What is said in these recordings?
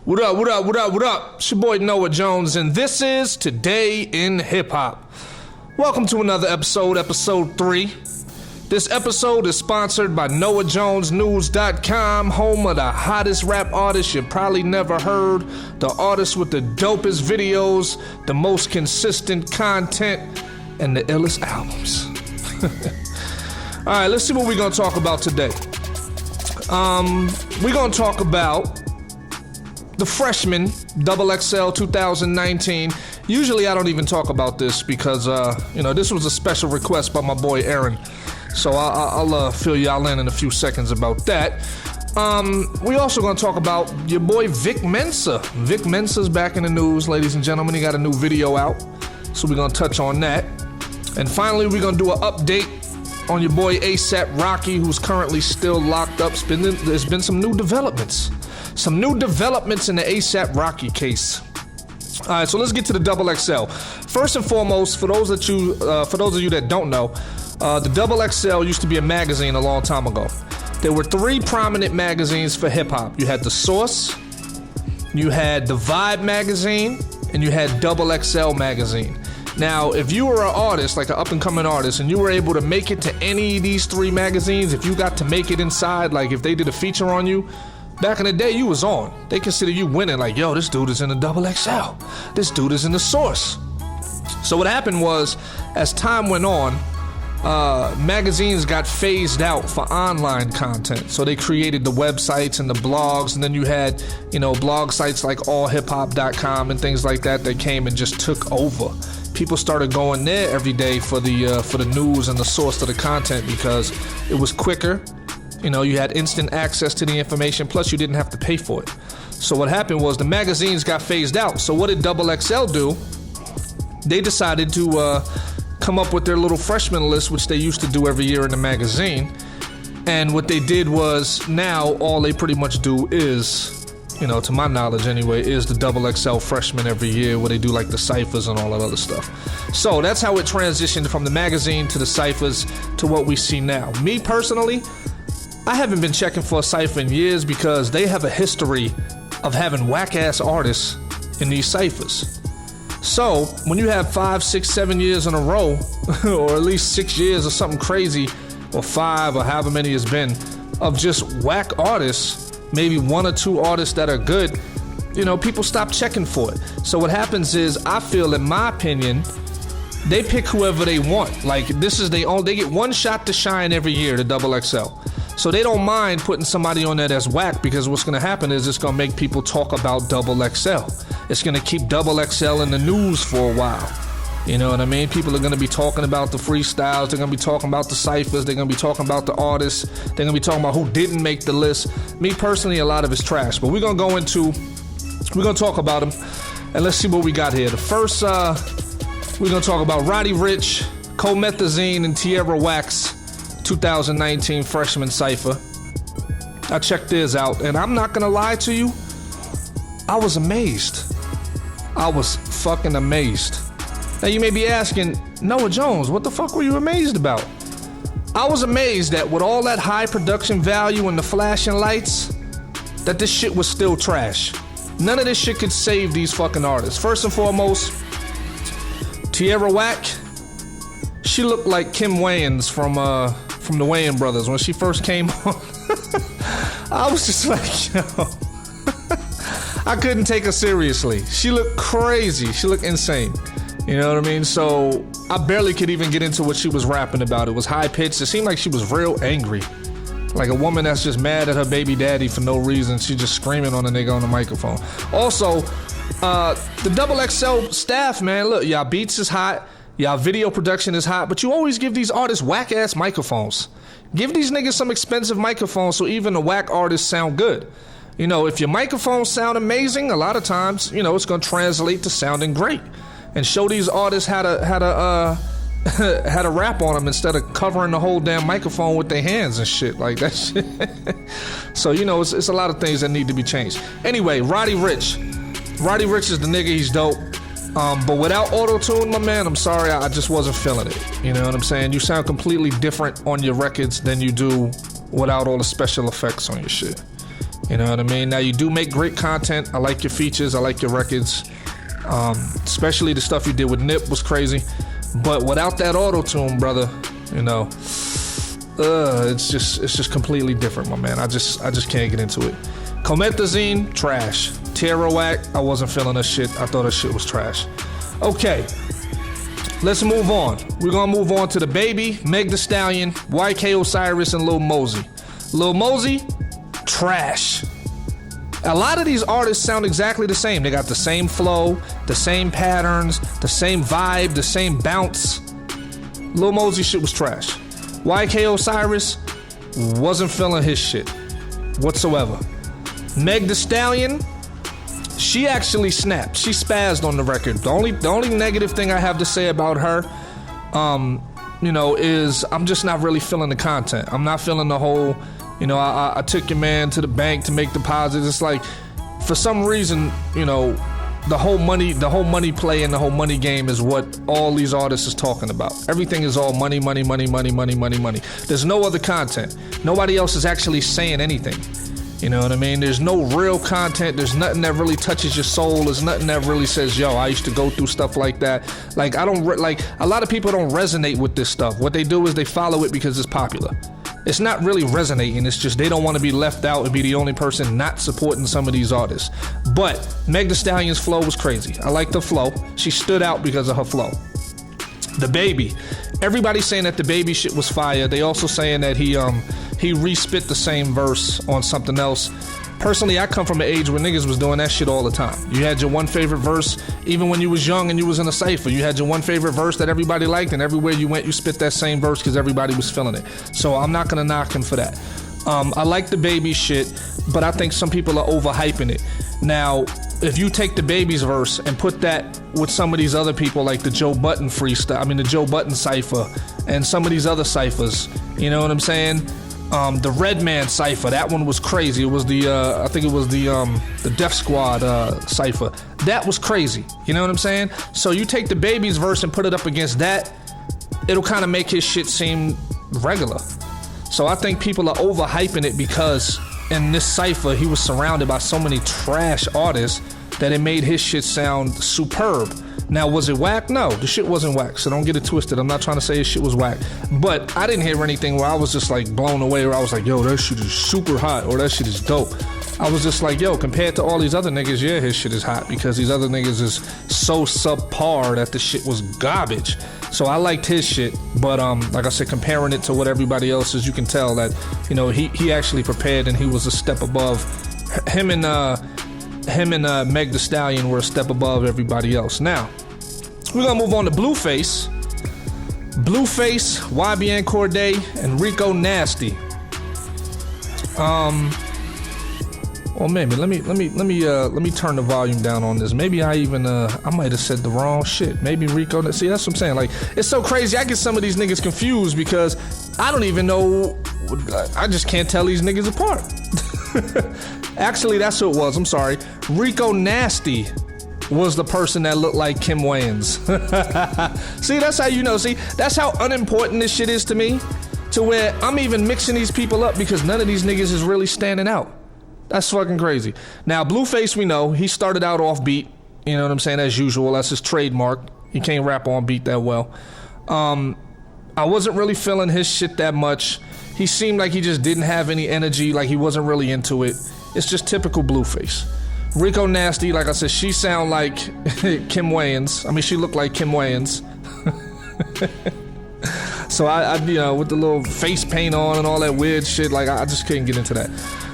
What up, what up, what up, what up? It's your boy Noah Jones, and this is Today in Hip Hop. Welcome to another episode, episode 3. This episode is sponsored by NoahJonesNews.com, home of the hottest rap artists you probably never heard, the artists with the dopest videos, the most consistent content, and the illest albums. Alright, let's see what we're going to talk about today. We're going to talk about the Freshman XXL 2019. Usually I don't even talk about this because, this was a special request by my boy Aaron. So I'll fill y'all in a few seconds about that. We also going to talk about your boy Vic Mensa. Vic Mensa's back in the news, ladies and gentlemen. He got a new video out. So we're going to touch on that. And finally, we're going to do an update on your boy A$AP Rocky, who's currently still locked up. There's been some new developments. Some new developments in the A$AP Rocky case. All right, so let's get to the XXL. First and foremost, for those of you that don't know, the XXL used to be a magazine a long time ago. There were 3 prominent magazines for hip hop. You had The Source, you had The Vibe magazine, and you had XXL magazine. Now, if you were an artist, like an up-and-coming artist, and you were able to make it to any of these 3 magazines, if you got to make it inside, like if they did a feature on you, back in the day, you was on. They consider you winning, like, yo, this dude is in the XXL. This dude is in The Source. So what happened was, as time went on, magazines got phased out for online content. So they created the websites and the blogs, and then you had, blog sites like allhiphop.com and things like that came and just took over. People started going there every day for the news and the source of the content because it was quicker. You had instant access to the information, plus you didn't have to pay for it. So what happened was the magazines got phased out. So what did XXL do? They decided to come up with their little freshman list, which they used to do every year in the magazine. And what they did was, now all they pretty much do is, to my knowledge anyway, is the XXL freshman every year, where they do like the ciphers and all that other stuff. So that's how it transitioned from the magazine to the ciphers to what we see now. Me personally, I haven't been checking for a cipher in years because they have a history of having whack-ass artists in these ciphers. So when you have 5, 6, 7 years in a row, or at least 6 years or something crazy, or 5 or however many it's been, of just whack artists, maybe 1 or 2 artists that are good, people stop checking for it. So what happens is, I feel, in my opinion, they pick whoever they want. Like, they get one shot to shine every year, the XXL. So they don't mind putting somebody on there that's whack, because what's going to happen is it's going to make people talk about XXL. It's going to keep XXL in the news for a while. You know what I mean? People are going to be talking about the freestyles. They're going to be talking about the ciphers. They're going to be talking about the artists. They're going to be talking about who didn't make the list. Me personally, a lot of it's trash. But we're going to talk about them. And let's see what we got here. The first, we're going to talk about Roddy Ricch, Comethazine, and Tierra Wax 2019 freshman cipher. I checked theirs out, and I'm not gonna lie to you, I was amazed. I was fucking amazed. Now you may be asking, Noah Jones, what the fuck were you amazed about? I was amazed that with all that high production value and the flashing lights, that this shit was still trash. None of this shit could save these fucking artists. First and foremost, Tierra Whack, she looked like Kim Wayans from the Wayans Brothers when she first came on. I was just like, yo, I couldn't take her seriously. She looked crazy. She looked insane. You know what I mean? So I barely could even get into what she was rapping about. It was high pitched. It seemed like she was real angry. Like a woman that's just mad at her baby daddy for no reason. She's just screaming on a nigga on the microphone. Also, the XXL staff, man, look, y'all beats is hot. Y'all video production is hot, but you always give these artists whack-ass microphones. Give these niggas some expensive microphones so even the whack artists sound good. If your microphones sound amazing, a lot of times, it's going to translate to sounding great. And show these artists how to rap on them instead of covering the whole damn microphone with their hands and shit like that shit. So, it's a lot of things that need to be changed. Anyway, Roddy Ricch. Roddy Ricch is the nigga, he's dope. But without auto-tune, my man, I'm sorry, I just wasn't feeling it. You know what I'm saying? You sound completely different on your records than you do without all the special effects on your shit. You know what I mean? Now, you do make great content. I like your features. I like your records. Especially the stuff you did with Nip was crazy. But without that auto-tune, brother, you know, it's just completely different, my man. I just can't get into it. Comethazine, trash. Tearawak, I wasn't feeling that shit. I thought that shit was trash. Okay, let's move on. We're gonna move on to the Baby, Meg Thee Stallion, YK Osiris, and Lil Mosey. Lil Mosey, trash. A lot of these artists sound exactly the same. They got the same flow, the same patterns, the same vibe, the same bounce. Lil Mosey shit was trash. YK Osiris, wasn't feeling his shit whatsoever. Meg Thee Stallion, she actually snapped. She spazzed on the record. The only negative thing I have to say about her, you know, is I'm just not really feeling the content. I'm not feeling the whole, you know, I took your man to the bank to make deposits. It's like, for some reason, you know, the whole money play and the whole money game is what all these artists is talking about. Everything is all money, money, money, money, money, money, money. There's no other content. Nobody else is actually saying anything. You know what I mean? There's no real content. There's nothing that really touches your soul. There's nothing that really says, yo, I used to go through stuff like that. Like, a lot of people don't resonate with this stuff. What they do is they follow it because it's popular. It's not really resonating. It's just they don't want to be left out and be the only person not supporting some of these artists. But Meg Thee Stallion's flow was crazy. I like the flow. She stood out because of her flow. The Baby. Everybody's saying that the Baby shit was fire. They also saying that he re-spit the same verse on something else. Personally, I come from an age where niggas was doing that shit all the time. You had your one favorite verse, even when you was young and you was in a cypher. You had your one favorite verse that everybody liked, and everywhere you went, you spit that same verse because everybody was feeling it. So I'm not gonna knock him for that. I like the Baby shit, but I think some people are overhyping it. Now, if you take the Baby's verse and put that with some of these other people, like the Joe Budden freestyle, the Joe Budden cypher, and some of these other cyphers, you know what I'm saying? The Redman cipher, that one was crazy. It was I think it was the Def Squad cipher. That was crazy. You know what I'm saying? So you take the Baby's verse and put it up against that, it'll kind of make his shit seem regular. So I think people are overhyping it because in this cipher, he was surrounded by so many trash artists that it made his shit sound superb. Now, was it whack? No, the shit wasn't whack, so don't get it twisted. I'm not trying to say his shit was whack. But I didn't hear anything where I was just like blown away, where I was like, yo, that shit is super hot, or that shit is dope. I was just like, yo, compared to all these other niggas, yeah, his shit is hot, because these other niggas is so subpar that the shit was garbage. So I liked his shit, but like I said, comparing it to what everybody else is, you can tell that, you know, he actually prepared and he was a step above. Him and Meg Thee Stallion were a step above everybody else. Now, we're gonna move on to Blueface. Blueface, YBN Cordae, and Rico Nasty. Well, maybe let me turn the volume down on this. Maybe I might have said the wrong shit. Maybe Rico. See, that's what I'm saying. Like, it's so crazy. I get some of these niggas confused because I don't even know. I just can't tell these niggas apart. Actually, that's who it was. I'm sorry. Rico Nasty was the person that looked like Kim Wayans. See, that's how you know. See, that's how unimportant this shit is to me. To where I'm even mixing these people up because none of these niggas is really standing out. That's fucking crazy. Now, Blueface, we know, he started out off beat. You know what I'm saying? As usual, that's his trademark. He can't rap on beat that well. I wasn't really feeling his shit that much. He seemed like he just didn't have any energy, like he wasn't really into it. It's just typical Blueface. Rico Nasty, like I said, she sound like Kim Wayans. I mean, she looked like Kim Wayans. So I you know, with the little face paint on and all that weird shit, like I just couldn't get into that.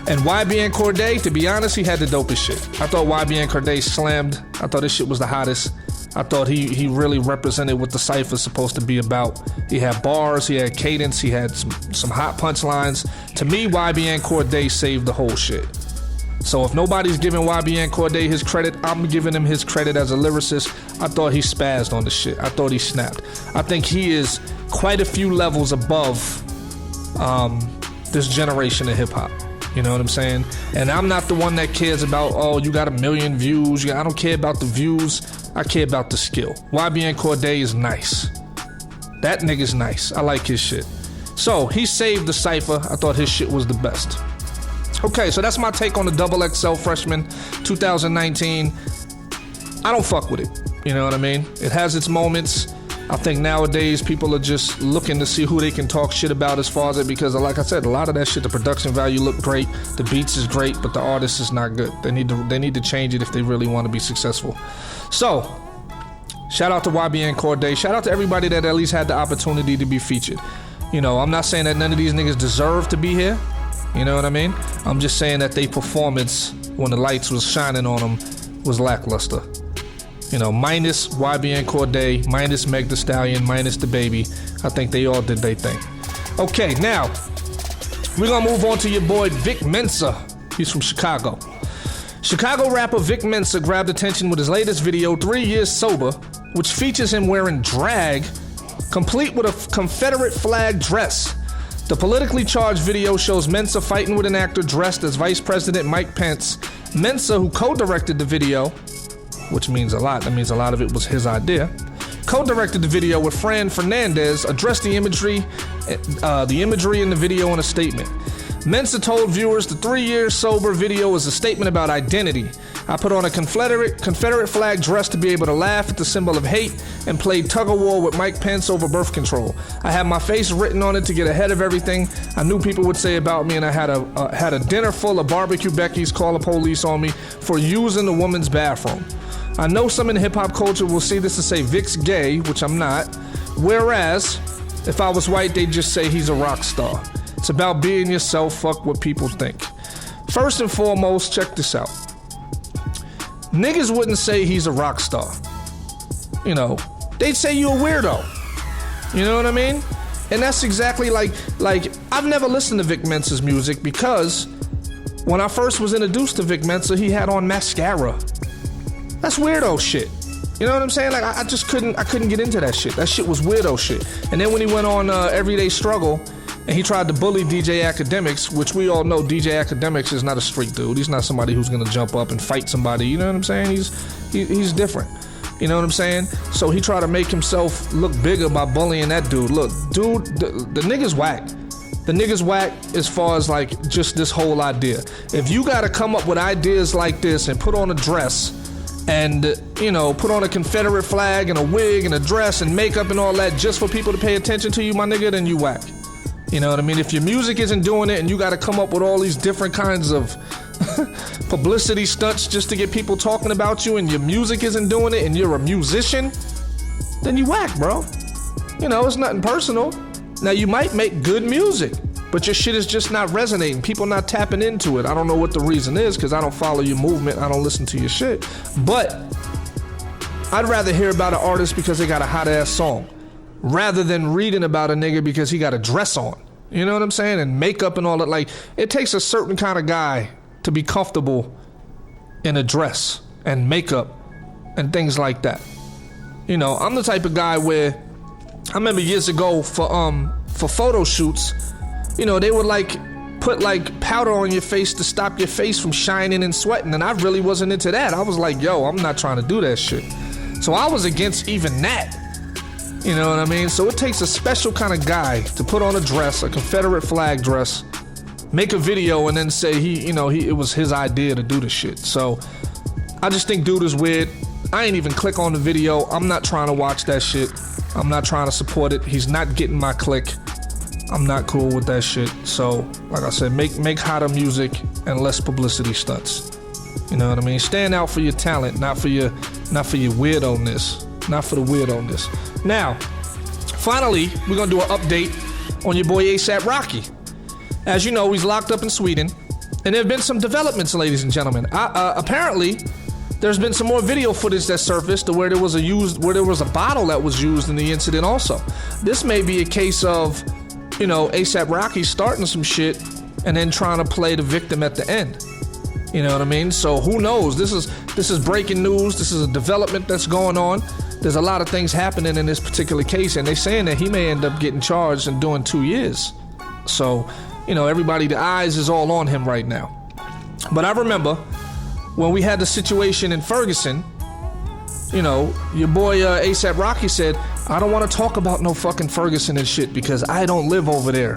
And YBN Cordae, to be honest, he had the dopest shit. I thought YBN Cordae slammed. I thought this shit was the hottest. I thought he really represented what the cypher's supposed to be about. He had bars, he had cadence, he had some hot punchlines. To me, YBN Cordae saved the whole shit. So if nobody's giving YBN Cordae his credit, I'm giving him his credit as a lyricist. I thought he spazzed on the shit. I thought he snapped. I think he is quite a few levels above this generation of hip-hop. You know what I'm saying? And I'm not the one that cares about, oh, you got 1 million views. I don't care about the views. I care about the skill. YBN Cordae is nice. That nigga's nice. I like his shit. So he saved the cypher. I thought his shit was the best. Okay, so that's my take on the Double XL Freshman 2019. I don't fuck with it. You know what I mean? It has its moments. I think nowadays people are just looking to see who they can talk shit about as far as it, because like I said, a lot of that shit, the production value look great, the beats is great, but the artist is not good. They need to change it if they really want to be successful. So, shout out to YBN Corday. Shout out to everybody that at least had the opportunity to be featured. You know, I'm not saying that none of these niggas deserve to be here. You know what I mean? I'm just saying that their performance when the lights was shining on them was lackluster. You know, minus YBN Corday, minus Meg Thee Stallion, minus the baby. I think they all did their thing. Okay, now, we're gonna move on to your boy Vic Mensa. He's from Chicago. Chicago rapper Vic Mensa grabbed attention with his latest video, 3 Years Sober, which features him wearing drag, complete with a Confederate flag dress. The politically charged video shows Mensa fighting with an actor dressed as Vice President Mike Pence. Mensa, who co-directed the video, which means a lot. That means a lot of it was his idea. Co-directed the video with Fran Fernandez, addressed the imagery in the video in a statement. Mensa told viewers the 3 Years Sober video is a statement about identity. I put on a Confederate flag dress to be able to laugh at the symbol of hate and played tug-of-war with Mike Pence over birth control. I had my face written on it to get ahead of everything I knew people would say about me, and I had a dinner full of barbecue Becky's call the police on me for using the woman's bathroom. I know some in hip-hop culture will see this and say Vic's gay, which I'm not, whereas if I was white, they'd just say he's a rock star. It's about being yourself, fuck what people think. First and foremost, check this out. Niggas wouldn't say he's a rock star. You know, they'd say you a weirdo. You know what I mean? And that's exactly like I've never listened to Vic Mensa's music because when I first was introduced to Vic Mensa, he had on mascara. That's weirdo shit. You know what I'm saying? Like I couldn't get into that shit. That shit was weirdo shit. And then when he went on Everyday Struggle and he tried to bully DJ Academics, which we all know DJ Academics is not a street dude. He's not somebody who's gonna jump up and fight somebody. You know what I'm saying? He's different. You know what I'm saying? So he tried to make himself look bigger by bullying that dude. Look, dude, the nigga's whack. The nigga's whack as far as like just this whole idea. If you gotta come up with ideas like this and put on a dress and, you know, put on a Confederate flag and a wig and a dress and makeup and all that just for people to pay attention to you, my nigga, then you whack. You know what I mean? If your music isn't doing it and you gotta come up with all these different kinds of publicity stunts just to get people talking about you and your music isn't doing it and you're a musician, then you whack, bro. You know, it's nothing personal. Now, you might make good music, but your shit is just not resonating. People not tapping into it. I don't know what the reason is because I don't follow your movement. I don't listen to your shit. But I'd rather hear about an artist because they got a hot ass song rather than reading about a nigga because he got a dress on. You know what I'm saying? And makeup and all that. Like, it takes a certain kind of guy to be comfortable in a dress and makeup and things like that. You know, I'm the type of guy where I remember years ago for photo shoots, you know, they would like put like powder on your face to stop your face from shining and sweating, and I really wasn't into that. I was like, yo, I'm not trying to do that shit. So I was against even that. You know what I mean? So it takes a special kind of guy to put on a dress, a Confederate flag dress, make a video, and then say it was his idea to do the shit. So I just think dude is weird. I ain't even click on the video. I'm not trying to watch that shit. I'm not trying to support it. He's not getting my click. I'm not cool with that shit. So, like I said, make hotter music and less publicity stunts. You know what I mean? Stand out for your talent, not for your weirdo-ness. Not for the weirdo-ness. Now, finally, we're gonna do an update on your boy A$AP Rocky. As you know, he's locked up in Sweden, and there have been some developments, ladies and gentlemen. Apparently, there's been some more video footage that surfaced where there was a bottle that was used in the incident also. This may be a case of, you know, A$AP Rocky starting some shit and then trying to play the victim at the end. You know what I mean? So who knows? This is breaking news. This is a development that's going on. There's a lot of things happening in this particular case, and they're saying that he may end up getting charged and doing 2 years. So, you know, everybody, the eyes is all on him right now. But I remember when we had the situation in Ferguson, you know, your boy A$AP Rocky said, I don't want to talk about no fucking Ferguson and shit because I don't live over there.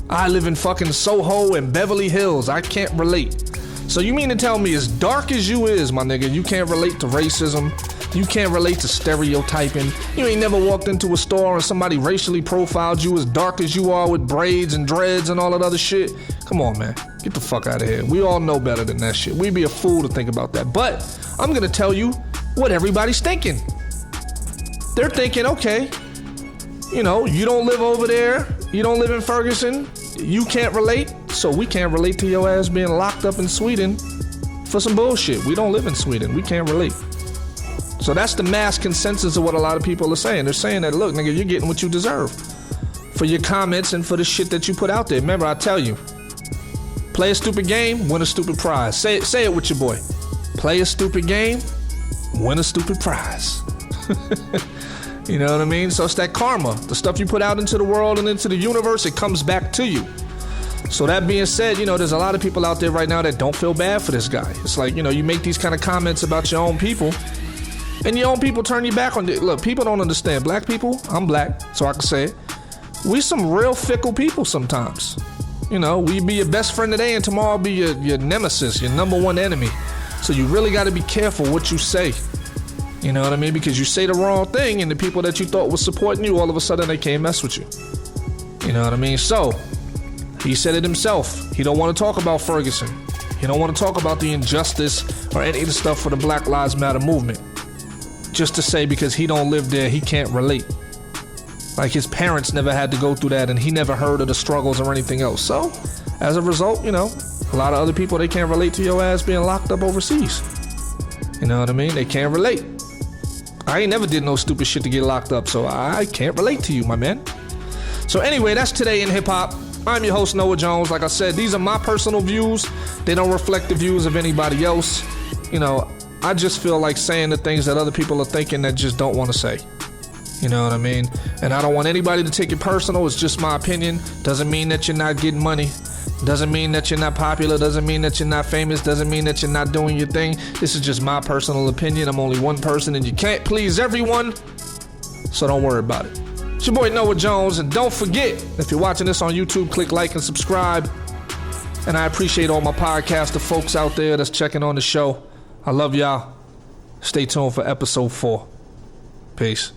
I live in fucking Soho and Beverly Hills. I can't relate. So you mean to tell me as dark as you is, my nigga, you can't relate to racism? You can't relate to stereotyping? You ain't never walked into a store and somebody racially profiled you as dark as you are with braids and dreads and all that other shit? Come on, man. Get the fuck out of here. We all know better than that shit. We'd be a fool to think about that. But I'm gonna tell you what everybody's thinking. They're thinking, okay, you know, you don't live over there. You don't live in Ferguson. You can't relate, so we can't relate to your ass being locked up in Sweden for some bullshit. We don't live in Sweden. We can't relate. So that's the mass consensus of what a lot of people are saying. They're saying that, look, nigga, you're getting what you deserve for your comments and for the shit that you put out there. Remember, I tell you, play a stupid game, win a stupid prize. Say it with your boy. Play a stupid game, win a stupid prize. You know what I mean? So it's that karma. The stuff you put out into the world and into the universe, it comes back to you. So that being said, you know, there's a lot of people out there right now that don't feel bad for this guy. It's like, you know, you make these kind of comments about your own people, and your own people turn your back on it. Look, people don't understand. Black people, I'm black, so I can say it. We some real fickle people sometimes. You know, we be your best friend today, and tomorrow be your nemesis, your number one enemy. So you really got to be careful what you say. You know what I mean? Because you say the wrong thing, and the people that you thought was supporting you, all of a sudden they can't mess with you. You know what I mean? So, he said it himself. He don't want to talk about Ferguson. He don't want to talk about the injustice or any of the stuff for the Black Lives Matter movement. Just to say because he don't live there, he can't relate. Like his parents never had to go through that, and he never heard of the struggles or anything else. So, as a result, you know, a lot of other people, they can't relate to your ass being locked up overseas. You know what I mean? They can't relate. I ain't never did no stupid shit to get locked up, so I can't relate to you, my man. So anyway, that's Today in Hip Hop. I'm your host, Noah Jones. Like I said, these are my personal views. They don't reflect the views of anybody else. You know, I just feel like saying the things that other people are thinking that just don't want to say. You know what I mean? And I don't want anybody to take it personal. It's just my opinion. Doesn't mean that you're not getting money. Doesn't mean that you're not popular. Doesn't mean that you're not famous. Doesn't mean that you're not doing your thing. This is just my personal opinion. I'm only one person, and you can't please everyone. So don't worry about it. It's your boy Noah Jones, and don't forget, if you're watching this on YouTube, click like and subscribe. And I appreciate all my podcaster folks out there that's checking on the show. I love y'all. Stay tuned for episode 4. Peace.